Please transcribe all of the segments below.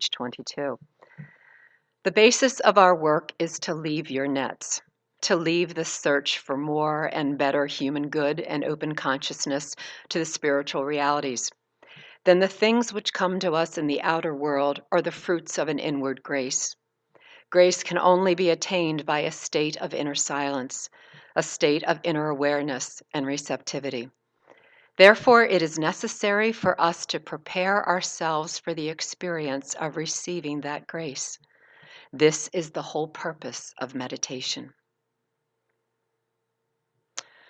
22. The basis of our work is to leave your nets, to leave the search for more and better human good and open consciousness to the spiritual realities. Then the things which come to us in the outer world are the fruits of an inward grace. Grace can only be attained by a state of inner silence, a state of inner awareness and receptivity. Therefore, it is necessary for us to prepare ourselves for the experience of receiving that grace. This is the whole purpose of meditation.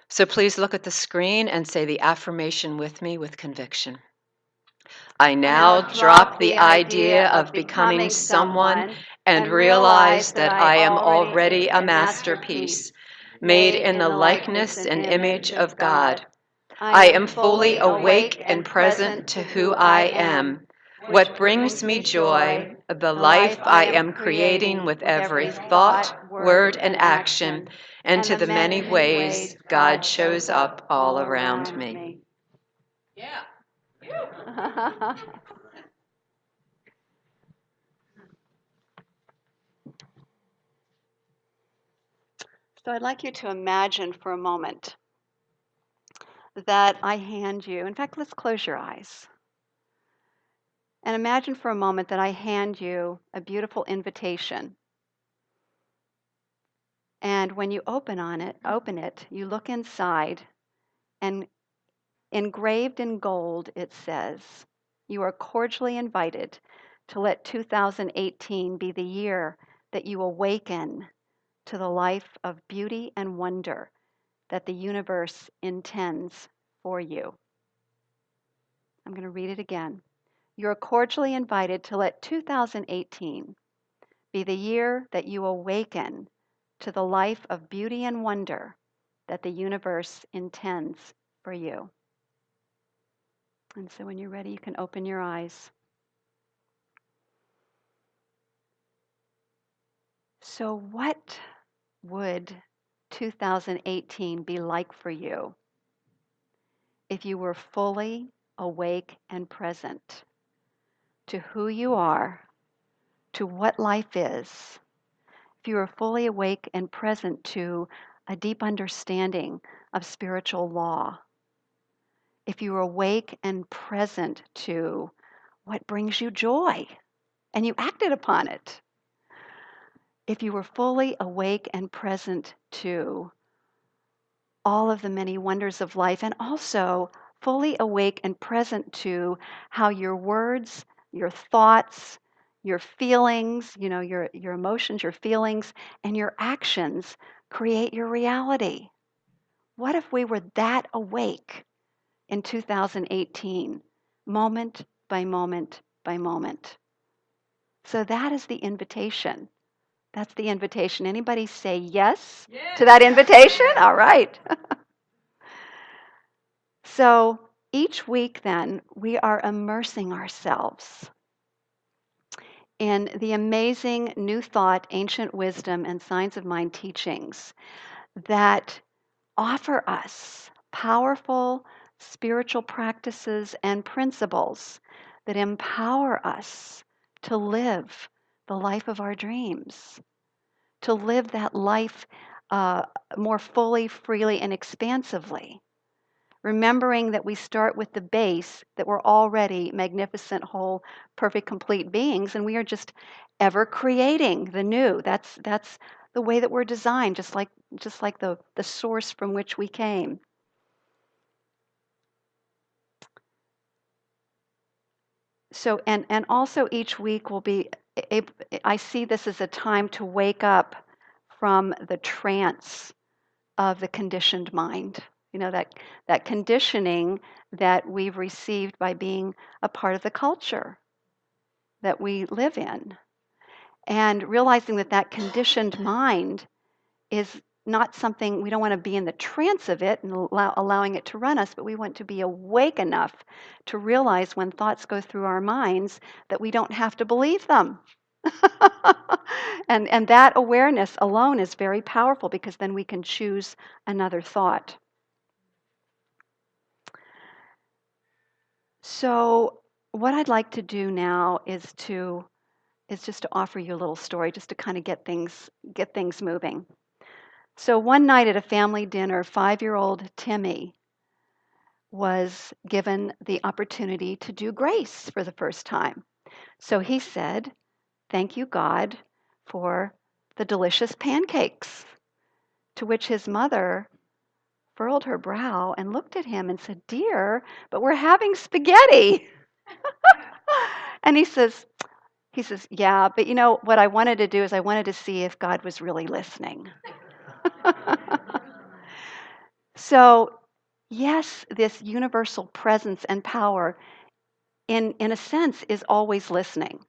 So please look at the screen and say the affirmation with me with conviction. I now drop the idea of becoming someone and realize that I am already a masterpiece, made in the likeness and image of God. I am fully awake and present to who I am, what brings me joy, the life I am creating with every thought, word, and action, and to the many ways God shows up all around me. Yeah. So I'd like you to imagine for a moment that I hand you, in fact, let's close your eyes. And imagine for a moment that I hand you a beautiful invitation. And when you open it, you look inside, and engraved in gold it says, "You are cordially invited to let 2018 be the year that you awaken to the life of beauty and wonder that the universe intends for you." I'm going to read it again. You're cordially invited to let 2018 be the year that you awaken to the life of beauty and wonder that the universe intends for you. And so when you're ready, you can open your eyes. So what would 2018 be like for you if you were fully awake and present to who you are, to what life is? If you were fully awake and present to a deep understanding of spiritual law, if you were awake and present to what brings you joy and you acted upon it, if you were fully awake and present to all of the many wonders of life, and also fully awake and present to how your words, your thoughts, your feelings, your emotions, your feelings, and your actions create your reality. What if we were that awake in 2018, moment by moment by moment? So that is the invitation. That's the invitation. Anybody say yes to that invitation? All right. So each week, then, we are immersing ourselves in the amazing New Thought, Ancient Wisdom, and Science of Mind teachings that offer us powerful spiritual practices and principles that empower us to live the life of our dreams, to live that life more fully, freely, and expansively. Remembering that we start with the base, that we're already magnificent, whole, perfect, complete beings, and we are just ever creating the new. That's the way that we're designed, just like the source from which we came. So and also each week will be, I see this as a time to wake up from the trance of the conditioned mind. That conditioning that we've received by being a part of the culture that we live in. And realizing that conditioned mind is not something, we don't want to be in the trance of it and allowing it to run us, but we want to be awake enough to realize when thoughts go through our minds that we don't have to believe them. and that awareness alone is very powerful, because then we can choose another thought. So what I'd like to do now is to is just to offer you a little story, just to kind of get things moving. So one night at a family dinner, 5-year-old Timmy was given the opportunity to do grace for the first time. So he said, "Thank you, God, for the delicious pancakes." To which his mother furrowed her brow and looked at him and said, "Dear, but we're having spaghetti." And he says, "Yeah, but you know what I wanted to do is I wanted to see if God was really listening." So, yes, this universal presence and power, in a sense, is always listening.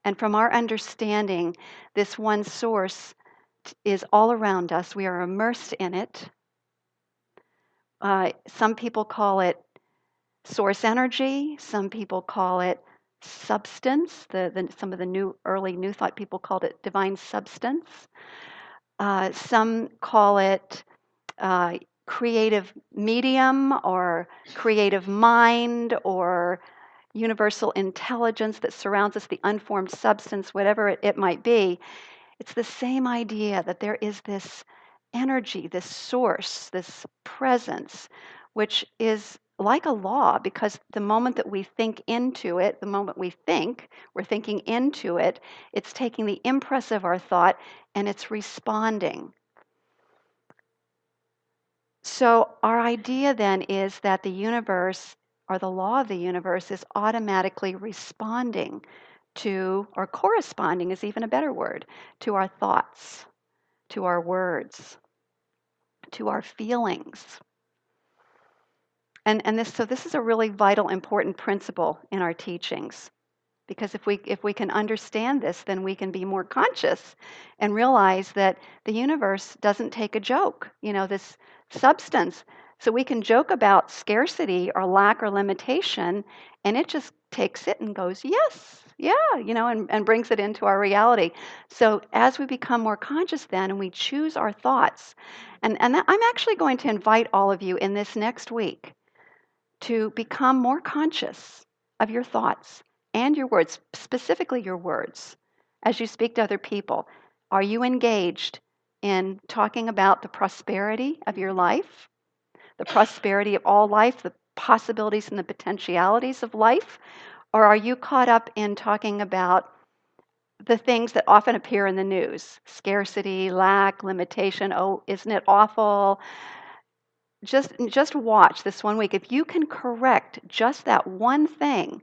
And from our understanding, this one source is all around us. We are immersed in it. Some people call it source energy. Some people call it substance. Some of the early New Thought people called it divine substance. Some call it uh, creative medium or creative mind or universal intelligence that surrounds us, the unformed substance, whatever it might be. It's the same idea that there is this energy, this source, this presence, which is like a law because the moment that we think into it, the moment we think, we're thinking into it, it's taking the impress of our thought and it's responding. So, our idea then is that the universe or the law of the universe is automatically responding to, or corresponding is even a better word, to our thoughts, to our words, to our feelings. So this is a really vital, important principle in our teachings. Because if we can understand this, then we can be more conscious and realize that the universe doesn't take a joke, this substance. So we can joke about scarcity or lack or limitation, and it just takes it and goes, yes, yeah, and brings it into our reality. So as we become more conscious then and we choose our thoughts, I'm actually going to invite all of you in this next week to become more conscious of your thoughts and your words, specifically your words, as you speak to other people. Are you engaged in talking about the prosperity of your life, the prosperity of all life, the possibilities and the potentialities of life? Or are you caught up in talking about the things that often appear in the news? Scarcity, lack, limitation. Oh, isn't it awful? Just watch this one week. If you can correct just that one thing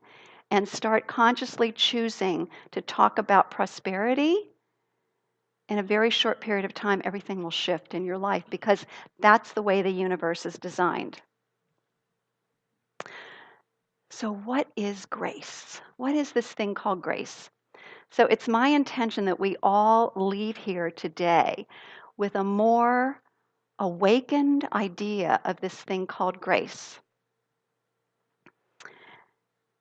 and start consciously choosing to talk about prosperity, in a very short period of time, everything will shift in your life because that's the way the universe is designed. So, what is grace? What is this thing called grace? So, it's my intention that we all leave here today with a more awakened idea of this thing called grace.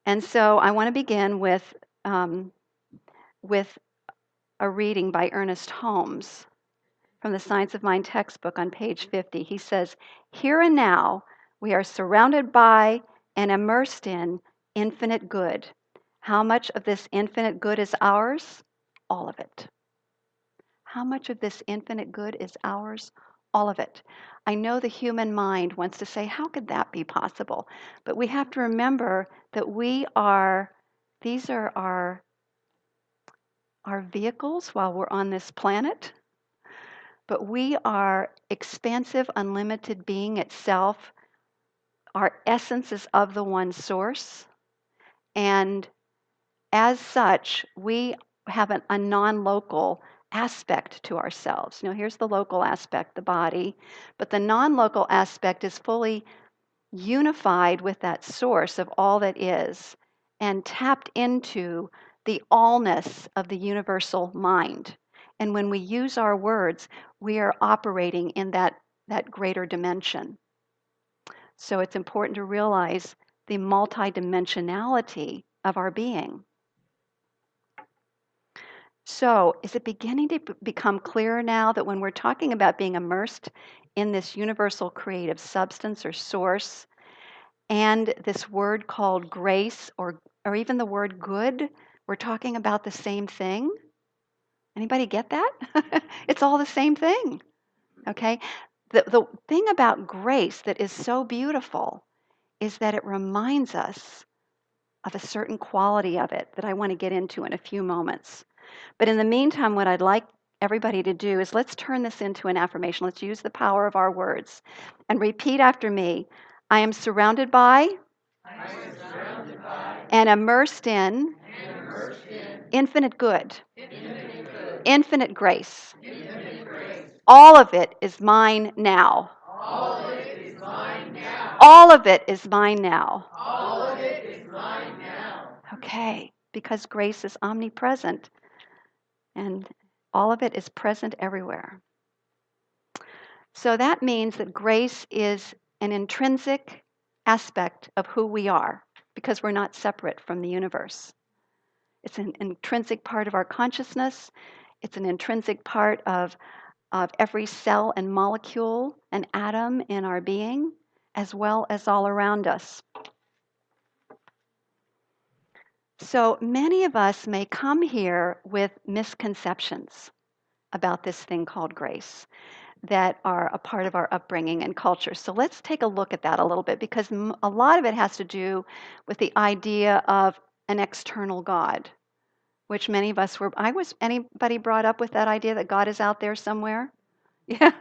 And so I want to begin with a reading by Ernest Holmes from the Science of Mind textbook on page 50. He says, "Here and now, we are surrounded by and immersed in infinite good. How much of this infinite good is ours? All of it. How much of this infinite good is ours? All of it." I know the human mind wants to say, how could that be possible? But we have to remember that these are our vehicles while we're on this planet, but we are expansive, unlimited being itself. Our essence is of the one source. And as such, we have a non-local aspect to ourselves. Here's the local aspect, the body, but the non-local aspect is fully unified with that source of all that is and tapped into the allness of the universal mind. And when we use our words, we are operating in that greater dimension. So it's important to realize the multidimensionality of our being. So, is it beginning to become clearer now that when we're talking about being immersed in this universal creative substance or source, and this word called grace or even the word good, We're talking about the same thing. Anybody get that? It's all the same thing. Okay? The thing about grace that is so beautiful is that it reminds us of a certain quality of it that I want to get into in a few moments. But in the meantime, what I'd like everybody to do is let's turn this into an affirmation. Let's use the power of our words and repeat after me. I am surrounded by and immersed in infinite good, infinite grace. All of it is mine now. All of it is mine now. Okay, because grace is omnipresent and all of it is present everywhere. So that means that grace is an intrinsic aspect of who we are because we're not separate from the universe. It's an intrinsic part of our consciousness. It's an intrinsic part of every cell and molecule and atom in our being, as well as all around us. So many of us may come here with misconceptions about this thing called grace that are a part of our upbringing and culture. So let's take a look at that a little bit because a lot of it has to do with the idea of an external God, which many of us were. Anybody brought up with that idea that God is out there somewhere? Yeah.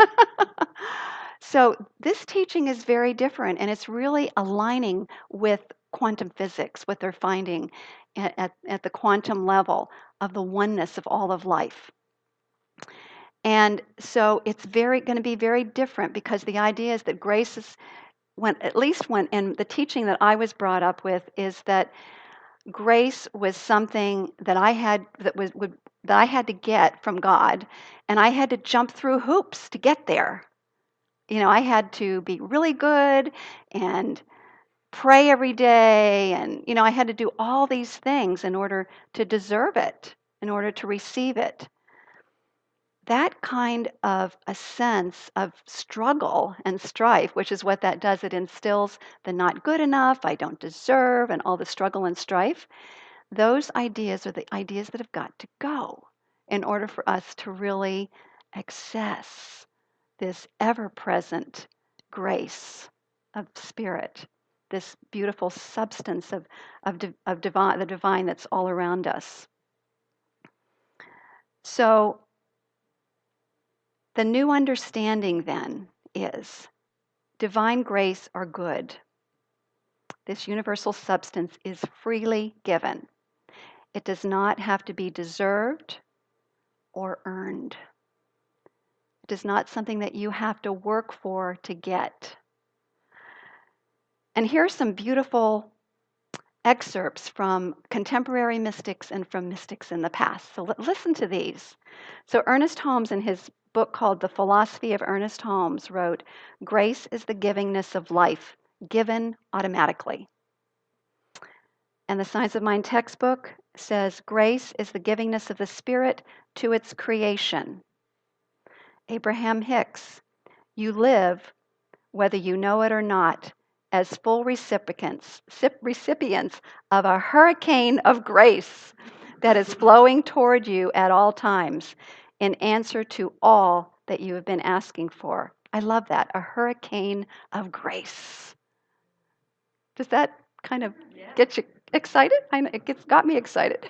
So this teaching is very different and it's really aligning with quantum physics, what they're finding at the quantum level of the oneness of all of life. And so it's going to be very different because the idea is that grace is at least when in the teaching that I was brought up with is that grace was something that I had that I had to get from God, and I had to jump through hoops to get there. I had to be really good and pray every day, and I had to do all these things in order to deserve it, in order to receive it. That kind of a sense of struggle and strife, which is what that does, it instills the not good enough, I don't deserve, and all the struggle and strife. Those ideas are the ideas that have got to go in order for us to really access this ever-present grace of spirit, this beautiful substance of divine, the divine that's all around us. So the new understanding then is divine grace or good. This universal substance is freely given. It does not have to be deserved or earned. It is not something that you have to work for to get. And here are some beautiful excerpts from contemporary mystics and from mystics in the past. So listen to these. So Ernest Holmes, in his book called The Philosophy of Ernest Holmes, wrote, "Grace is the givingness of life, given automatically." And the Science of Mind textbook says, "Grace is the givingness of the spirit to its creation." Abraham Hicks, "You live, whether you know it or not, as full recipients of a hurricane of grace that is flowing toward you at all times in answer to all that you have been asking for." I love that, a hurricane of grace. Does that kind of get you excited? It's got me excited.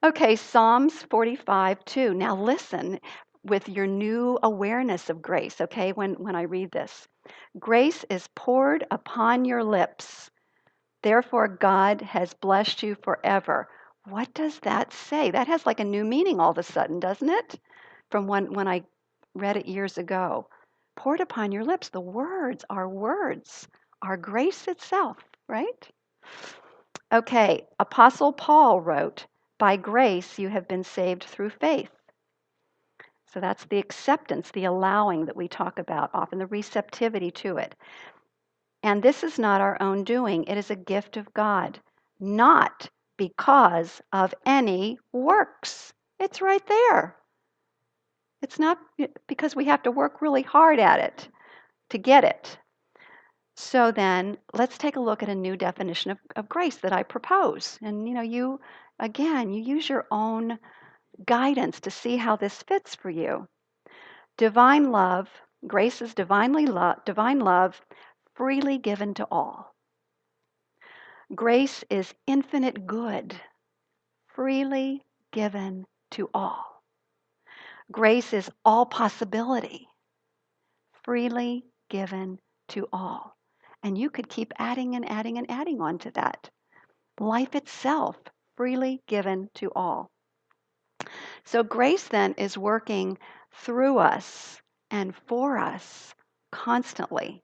Okay, Psalms 45:2. Now listen with your new awareness of grace, okay, when I read this. "Grace is poured upon your lips. Therefore, God has blessed you forever." What does that say? That has like a new meaning all of a sudden, doesn't it? From when I read it years ago. Poured upon your lips. The words are grace itself, right? Okay, Apostle Paul wrote, "By grace you have been saved through faith." So that's the acceptance, the allowing that we talk about often, the receptivity to it. "And this is not our own doing, it is a gift of God, not because of any works." It's right there. It's not because we have to work really hard at it to get it. So then let's take a look at a new definition of grace that I propose. And you again, you use your own guidance to see how this fits for you. Divine love, grace is divine love freely given to all. Grace is infinite good, freely given to all. Grace is all possibility, freely given to all. And you could keep adding and adding and adding on to that. Life itself, freely given to all. So grace then is working through us and for us constantly.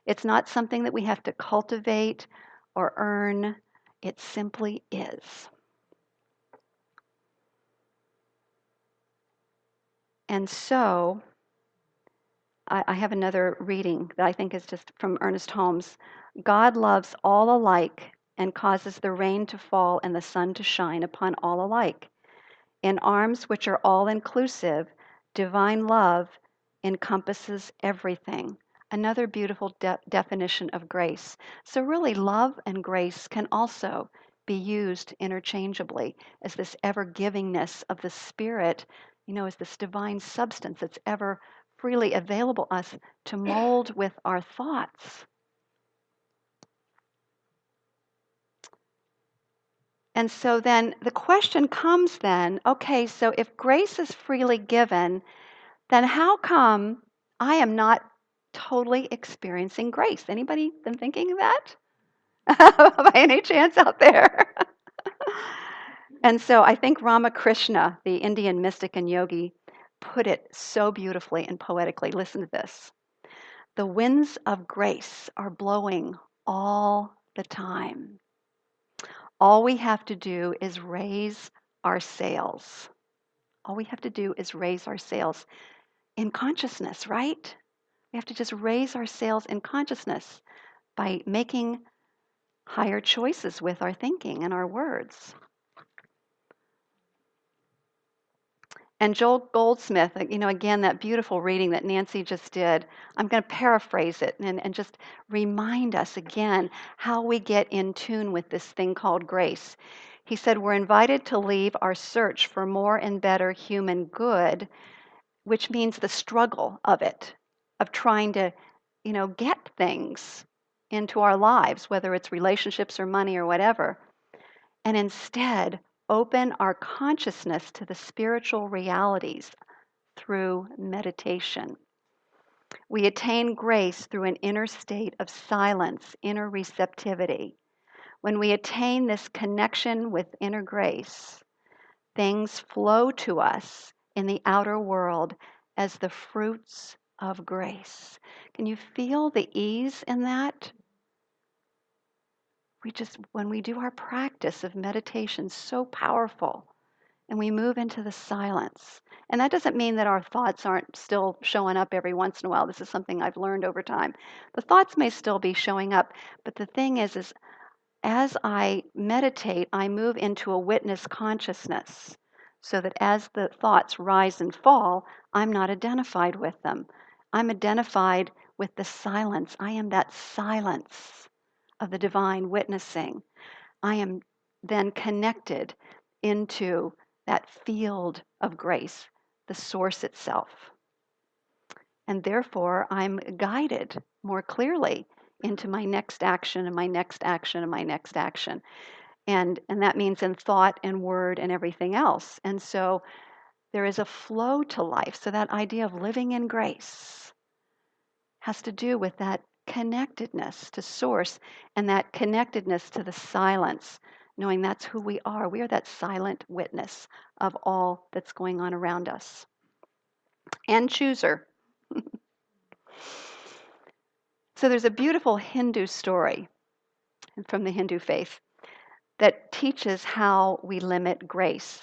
It's not something that we have to cultivate or earn. It simply is. And so I have another reading that I think is just from Ernest Holmes. God loves all alike and causes the rain to fall and the sun to shine upon all alike. In arms which are all inclusive, divine love encompasses everything. Another beautiful definition of grace. So, really, love and grace can also be used interchangeably as this ever givingness of the Spirit, as this divine substance that's ever freely available us to mold with our thoughts. And so then the question comes then, okay, so if grace is freely given, then how come I am not totally experiencing grace? Anybody been thinking of that? By any chance out there? And so I think Ramakrishna, the Indian mystic and yogi, put it so beautifully and poetically. Listen to this. The winds of grace are blowing all the time. All we have to do is raise our sails. All we have to do is raise our sails in consciousness, right? We have to just raise our sails in consciousness by making higher choices with our thinking and our words. And Joel Goldsmith, again, that beautiful reading that Nancy just did, I'm going to paraphrase it and just remind us again how we get in tune with this thing called grace. He said, we're invited to leave our search for more and better human good, which means the struggle of it, of trying to, get things into our lives, whether it's relationships or money or whatever, and instead open our consciousness to the spiritual realities through meditation. We attain grace through an inner state of silence, inner receptivity. When we attain this connection with inner grace, things flow to us in the outer world as the fruits of grace. Can you feel the ease in that? When we do our practice of meditation, so powerful, and we move into the silence. And that doesn't mean that our thoughts aren't still showing up every once in a while. This is something I've learned over time. The thoughts may still be showing up, but the thing is as I meditate, I move into a witness consciousness so that as the thoughts rise and fall, I'm not identified with them. I'm identified with the silence. I am that silence of the divine witnessing. I am then connected into that field of grace, the source itself. And therefore, I'm guided more clearly into my next action and my next action and my next action. And that means in thought and word and everything else. And so there is a flow to life. So that idea of living in grace has to do with that connectedness to source and that connectedness to the silence, knowing that's who we are. We are that silent witness of all that's going on around us. And chooser. So there's a beautiful Hindu story from the Hindu faith that teaches how we limit grace.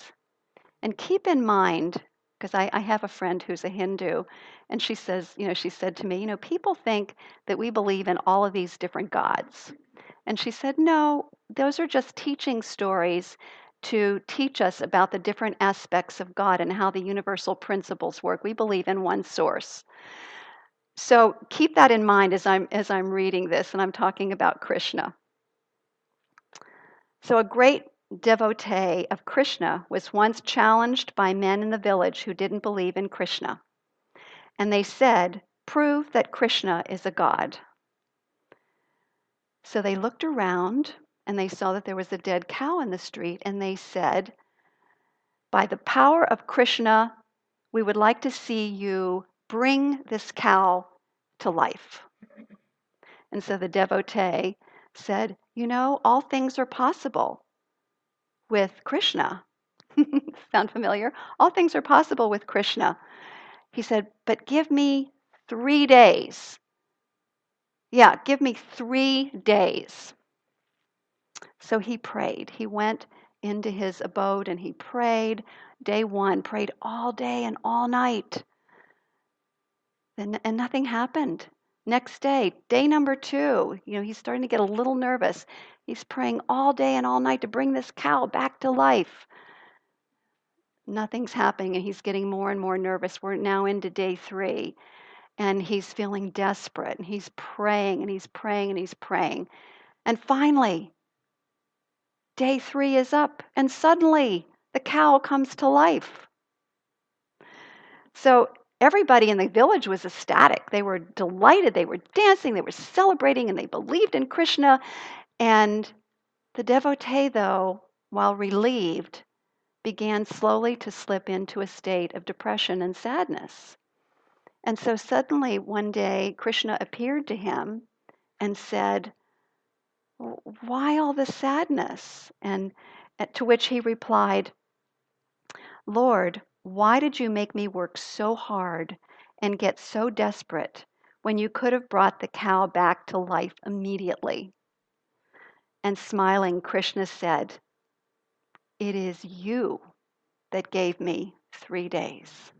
And keep in mind, because I have a friend who's a Hindu, and she says, she said to me, people think that we believe in all of these different gods. And she said, no, those are just teaching stories to teach us about the different aspects of God and how the universal principles work. We believe in one source. So keep that in mind as I'm reading this and I'm talking about Krishna. So a great devotee of Krishna was once challenged by men in the village who didn't believe in Krishna. And they said, "Prove that Krishna is a god." So they looked around and they saw that there was a dead cow in the street, and they said, "By the power of Krishna, we would like to see you bring this cow to life." And so the devotee said, "All things are possible with Krishna." Sound familiar? All things are possible with Krishna. He said, "But give me 3 days. Yeah, give me 3 days." So he prayed. He went into his abode and he prayed. Day one, prayed all day and all night. And nothing happened. Next day, day number two, he's starting to get a little nervous. He's praying all day and all night to bring this cow back to life. Nothing's happening, and he's getting more and more nervous. We're now into day three, and he's feeling desperate, and he's praying, and he's praying, and he's praying. And finally, day three is up, and suddenly the cow comes to life. So everybody in the village was ecstatic. They were delighted. They were dancing. They were celebrating, and they believed in Krishna. And the devotee, though, while relieved, began slowly to slip into a state of depression and sadness. And so suddenly one day, Krishna appeared to him and said, "Why all the sadness?" And to which he replied, "Lord, why did you make me work so hard and get so desperate when you could have brought the cow back to life immediately?" And smiling, Krishna said, "It is you that gave me 3 days."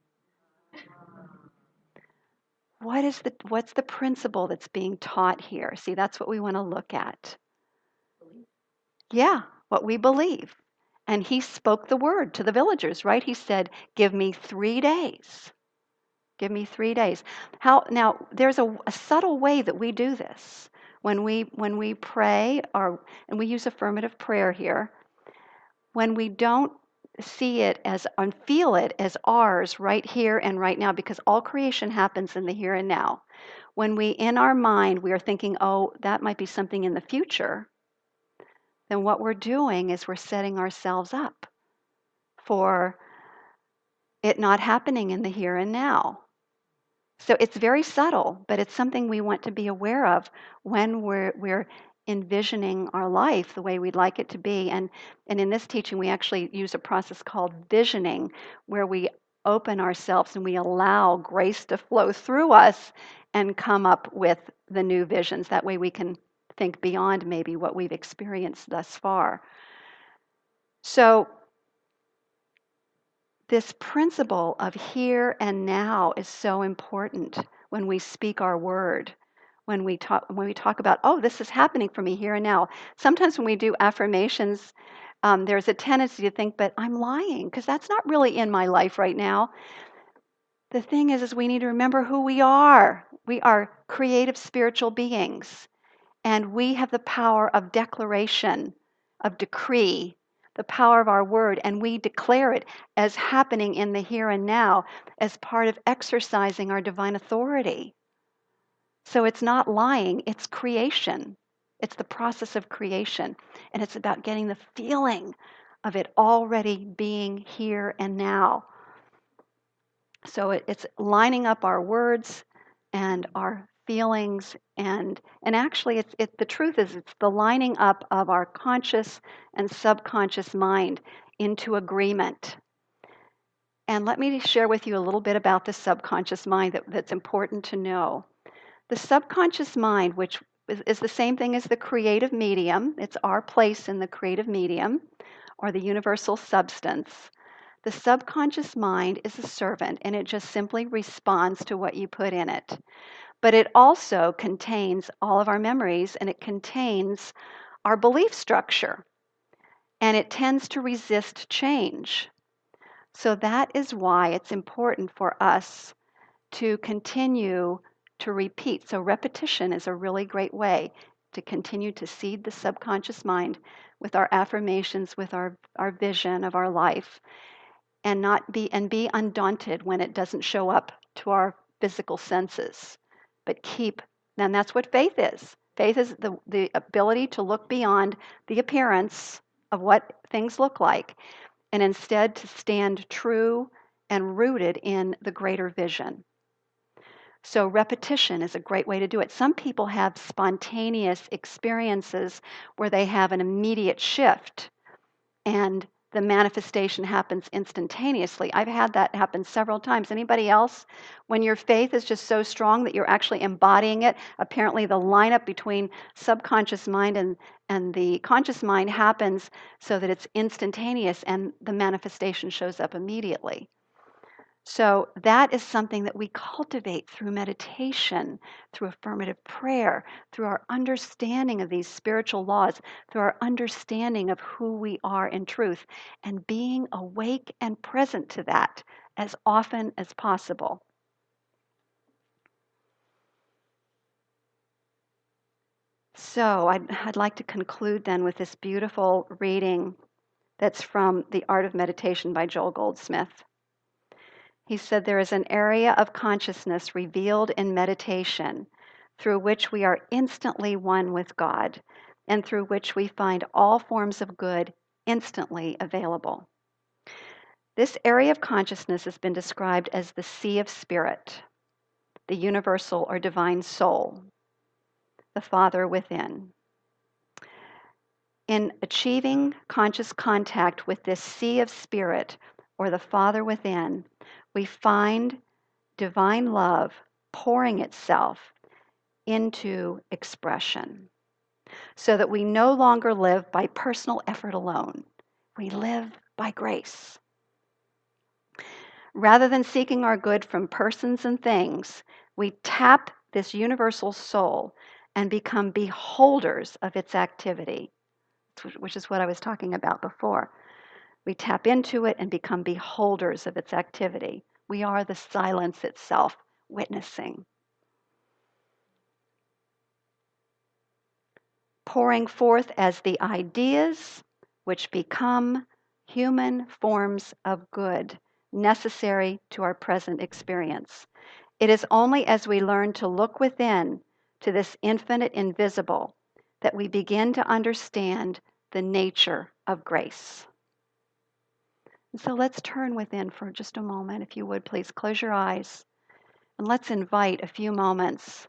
What's the principle that's being taught here? See, that's what we want to look at. Yeah, what we believe. And he spoke the word to the villagers, right? He said, "Give me 3 days. Give me 3 days." Now, there's a subtle way that we do this. When we pray, and we use affirmative prayer here, when we don't see it as and feel it as ours right here and right now, because all creation happens in the here and now. When in our mind, we are thinking, "Oh, that might be something in the future," then what we're doing is we're setting ourselves up for it not happening in the here and now. So it's very subtle, but it's something we want to be aware of when we're envisioning our life the way we'd like it to be. And in this teaching, we actually use a process called visioning, where we open ourselves and we allow grace to flow through us and come up with the new visions. That way we can think beyond maybe what we've experienced thus far. So this principle of here and now is so important when we speak our word. When we talk about, "Oh, this is happening for me here and now." Sometimes when we do affirmations, there's a tendency to think, "But I'm lying because that's not really in my life right now." The thing is we need to remember who we are. We are creative spiritual beings, and we have the power of declaration, of decree, the power of our word, and we declare it as happening in the here and now as part of exercising our divine authority. So it's not lying, it's creation. It's the process of creation, and it's about getting the feeling of it already being here and now. So it's lining up our words and our feelings, and actually the truth is it's the lining up of our conscious and subconscious mind into agreement. And let me share with you a little bit about the subconscious mind that's important to know. The subconscious mind, which is the same thing as the creative medium, it's our place in the creative medium or the universal substance. The subconscious mind is a servant, and it just simply responds to what you put in it. But it also contains all of our memories, and it contains our belief structure, and it tends to resist change. So that is why it's important for us to continue to repeat. So repetition is a really great way to continue to seed the subconscious mind with our affirmations, with our vision of our life, and be undaunted when it doesn't show up to our physical senses. But and that's what faith is. Faith is the ability to look beyond the appearance of what things look like, and instead to stand true and rooted in the greater vision. So repetition is a great way to do it. Some people have spontaneous experiences where they have an immediate shift and the manifestation happens instantaneously. I've had that happen several times. Anybody else? When your faith is just so strong that you're actually embodying it, apparently the lineup between subconscious mind and the conscious mind happens so that it's instantaneous and the manifestation shows up immediately. So that is something that we cultivate through meditation, through affirmative prayer, through our understanding of these spiritual laws, through our understanding of who we are in truth, and being awake and present to that as often as possible. So I'd like to conclude then with this beautiful reading that's from The Art of Meditation by Joel Goldsmith. He said, there is an area of consciousness revealed in meditation through which we are instantly one with God and through which we find all forms of good instantly available. This area of consciousness has been described as the sea of spirit, the universal or divine soul, the Father within. In achieving conscious contact with this sea of spirit or the Father within, we find divine love pouring itself into expression so that we no longer live by personal effort alone. We live by grace. Rather than seeking our good from persons and things, we tap this universal soul and become beholders of its activity, which is what I was talking about before. We tap into it and become beholders of its activity. We are the silence itself, witnessing. Pouring forth as the ideas which become human forms of good necessary to our present experience. It is only as we learn to look within to this infinite invisible that we begin to understand the nature of grace. And so let's turn within for just a moment. If you would, please close your eyes and let's invite a few moments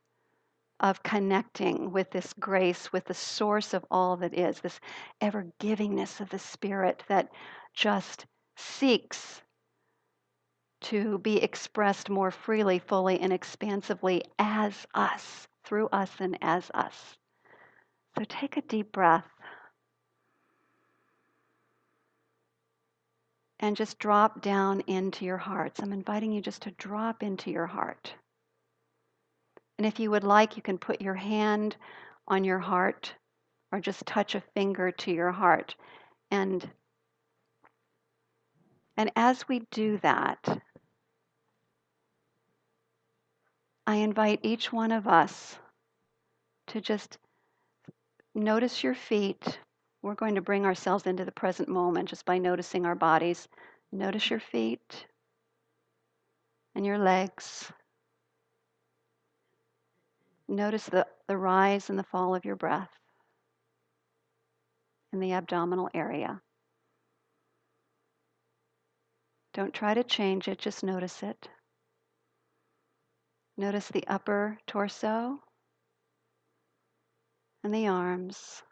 of connecting with this grace, with the source of all that is, this ever givingness of the Spirit that just seeks to be expressed more freely, fully, and expansively as us, through us, and as us. So take a deep breath and just drop down into your hearts. I'm inviting you just to drop into your heart. And if you would like, you can put your hand on your heart or just touch a finger to your heart. And as we do that, I invite each one of us to just notice your feet. We're going to bring ourselves into the present moment just by noticing our bodies. Notice your feet and your legs. Notice the rise and the fall of your breath in the abdominal area. Don't try to change it, just notice it. Notice the upper torso and the arms.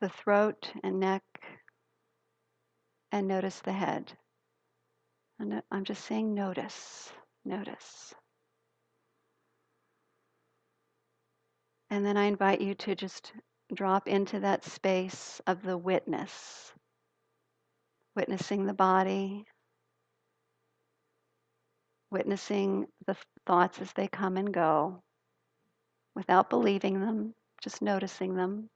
The throat and neck, and notice the head. And I'm just saying notice, notice. And then I invite you to just drop into that space of the witness, witnessing the body, witnessing the thoughts as they come and go, without believing them, just noticing them.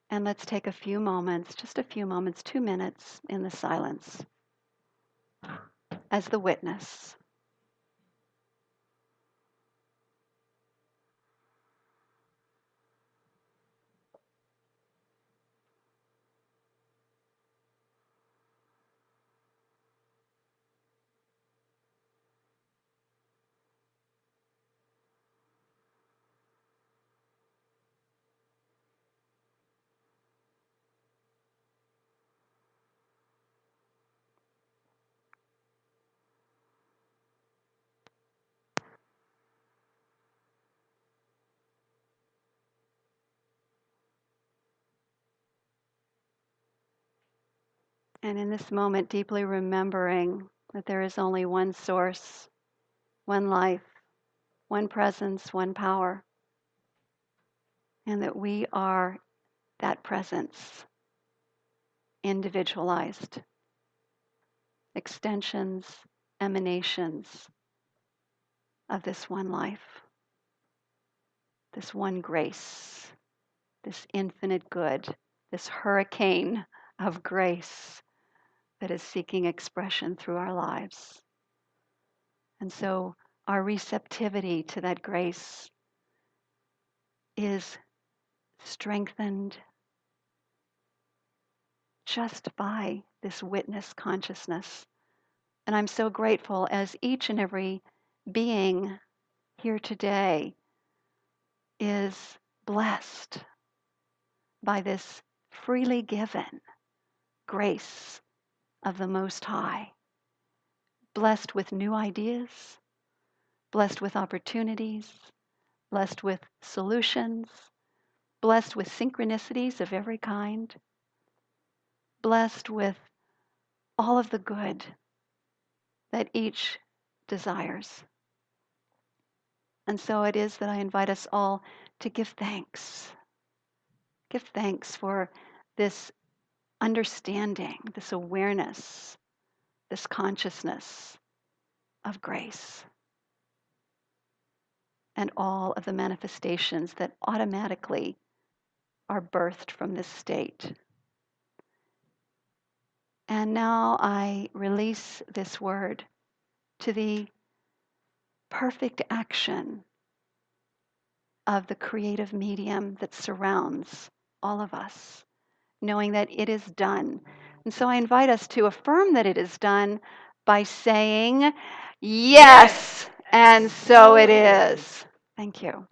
And let's take a few moments, just a few moments, 2 minutes in the silence as the witness. And in this moment, deeply remembering that there is only one source, one life, one presence, one power, and that we are that presence, individualized, extensions, emanations of this one life, this one grace, this infinite good, this hurricane of grace that is seeking expression through our lives. And so our receptivity to that grace is strengthened just by this witness consciousness. And I'm so grateful as each and every being here today is blessed by this freely given grace of the Most High, blessed with new ideas, blessed with opportunities, blessed with solutions, blessed with synchronicities of every kind, blessed with all of the good that each desires. And so it is that I invite us all to give thanks. Give thanks for this understanding, this awareness, this consciousness of grace, and all of the manifestations that automatically are birthed from this state. And now I release this word to the perfect action of the creative medium that surrounds all of us, knowing that it is done. And so I invite us to affirm that it is done by saying, yes, and so it is. Thank you.